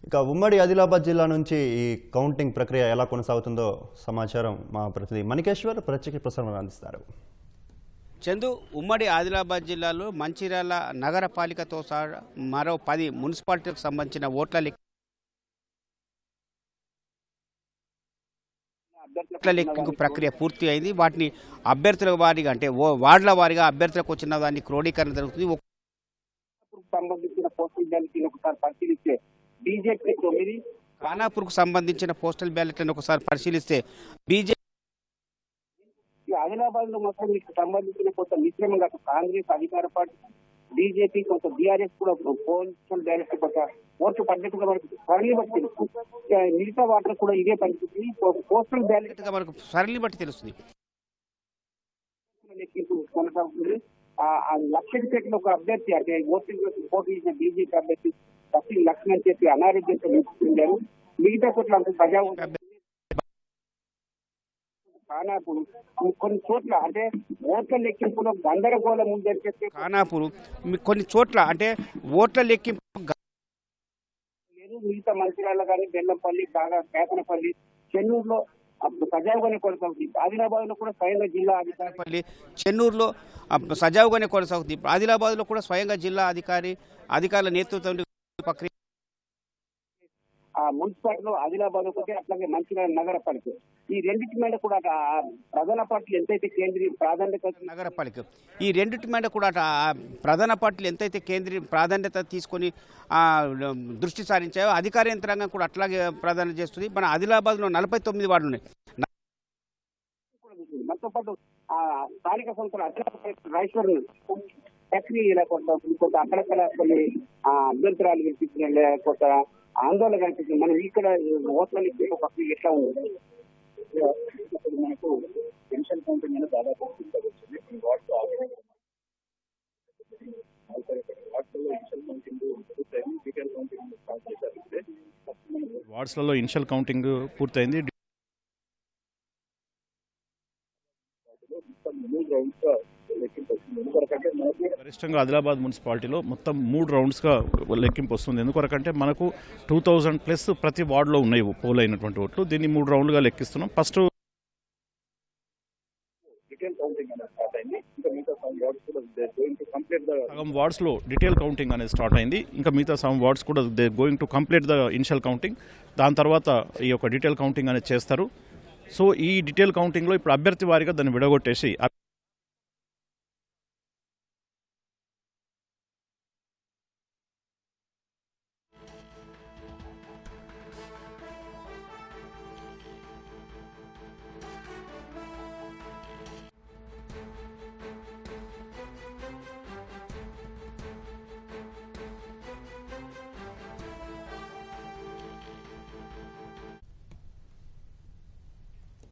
ఇక ఉమ్మడి ఆదిలాబాద్ జిల్లా నుంచి ఈ కౌంటింగ్ ప్రక్రియ ఎలా కొనసాగుతుందో సమాచారం మా ప్రతినిధి మణికేశ్వర్ ప్రత్యేక ప్రసారం అందిస్తారు. చందు, ఉమ్మడి ఆదిలాబాద్ జిల్లాలో మంచిర్యాల నగరపాలికతో సహా మరో 10 మున్సిపాలిటీలకు సంబంధించిన ఓట్ల లెక్కింపు ప్రక్రియ పూర్తి అయింది. వాటిని అభ్యర్థుల వారీగా అంటే వార్డుల వారీగా అభ్యర్థులకు వచ్చిన దాన్ని క్రోడీకరణ జరుగుతుంది. సంబంధించిన పోస్టల్ బ్యాలెట్ ఒకసారి పరిశీలిస్తే బీజేపీ 9, ఖానాపూర్కు సంబంధించిన పోస్టల్ బ్యాలెట్లను ఒకసారి పరిశీలిస్తే బీజేపీ ఆదిలాబాద్ లో మొత్తం మీకు సంబంధించిన కొంత మిశ్రమంగా కాంగ్రెస్ అధికార పార్టీ, బీజేపీ, కొంత బీఆర్ఎస్ కూడా పోస్టల్ బ్యాలెట్ కొంత ఓట్లు పడ్డట్టుగా మనకు సరళి బట్టి తెలుస్తుంది. మిగతా వాటిలో కూడా ఇదే పరిస్థితి. పోస్టల్ బ్యాలెట్ మనకు సరళి బట్టి తెలుస్తుంది. లెక్కింపు కొనసాగుతుంది. లక్షపేటలో ఒక అభ్యర్థి అంటే ఓటింగ్ పోటీ చేసిన బీజేపీ అభ్యర్థి లక్ష్మణ్ చెప్పి అనారోగ్యంతో నిలుపుతున్నారు. మిగతా చోట్ల అంత ప్రజా ఖానాపూర్ కొన్ని చోట్ల అంటే ఓట్ల లెక్కింపులో గందరగోళం ఉందని చెప్పి ఖానాపూర్ కొన్ని చోట్ల అంటే ఓట్ల లెక్కింపు లేదు. మిగతా మంచిర్యాల కానీ బెల్లంపల్లి, బాగా కేతనపల్లి, చెన్నూరులో సజావుగానే కొనసాగుతుంది. ఆదిలాబాద్ లో కూడా స్వయంగా జిల్లా అధికారి, చెన్నూరులో సజావుగానే కొనసాగుతుంది. ఆదిలాబాద్ లో కూడా స్వయంగా జిల్లా అధికారుల నేతృత్వం ప్రక్రియ మున్సిపాలిటీలో ఆదిలాబాద్ ఒకటి, అట్లాగే మంచిర్యాల నగరపాలిక, ఈ రెండింటి మీద కూడా ప్రధాన పార్టీలు ఎంతైతే ప్రాధాన్యత నగరపాలిక ఈ రెండింటి మీద కూడా ప్రధాన పార్టీలు ఎంతైతే ప్రాధాన్యత తీసుకొని దృష్టి సారించాయో అధికార యంత్రాంగం కూడా అట్లాగే ప్రాధాన్యత చేస్తుంది. మన ఆదిలాబాద్ లో 49 వార్డులు ఉన్నాయి. మనతో పాటు స్థానిక సంస్థల రాజేశ్వర్ ప్రక్రియ ఇలా కొంత అక్కడక్కడ కొన్ని అభ్యంతరాలు కనిపిస్తున్నాయి, కొంత ఆందోళన కనిపిస్తుంది. మనం ఇక్కడ ఓట్ల లెక్కింపు ప్రక్రియ ఎట్లా ఉంది? మనకు పెన్షన్ కౌంటింగ్ అనేది దాదాపు వార్డ్స్లలో ఇనిషియల్ కౌంటింగ్ పూర్తయింది. గరిష్టంగా ఆదిలాబాద్ మున్సిపాలిటీలో మొత్తం 3 రౌండ్స్గా లెక్కింపు వస్తుంది. ఎందుకొరకంటే మనకు 2000+ ప్రతి వార్డులో ఉన్నాయి పోల్ అయినటువంటి ఓట్లు. దీన్ని 3 రౌండ్లుగా లెక్కిస్తున్నాం. ఫస్ట్ సగం వార్డ్స్లో డీటెయిల్ కౌంటింగ్ అనేది స్టార్ట్ అయింది. ఇంకా మిగతా సగం వార్డ్స్ కూడా they going to complete the initial counting. దాని తర్వాత ఈ యొక్క డీటెయిల్ కౌంటింగ్ అనేది చేస్తారు. సో ఈ డీటెయిల్ కౌంటింగ్లో ఇప్పుడు అభ్యర్థి వారిగా దాన్ని విడగొట్టేసి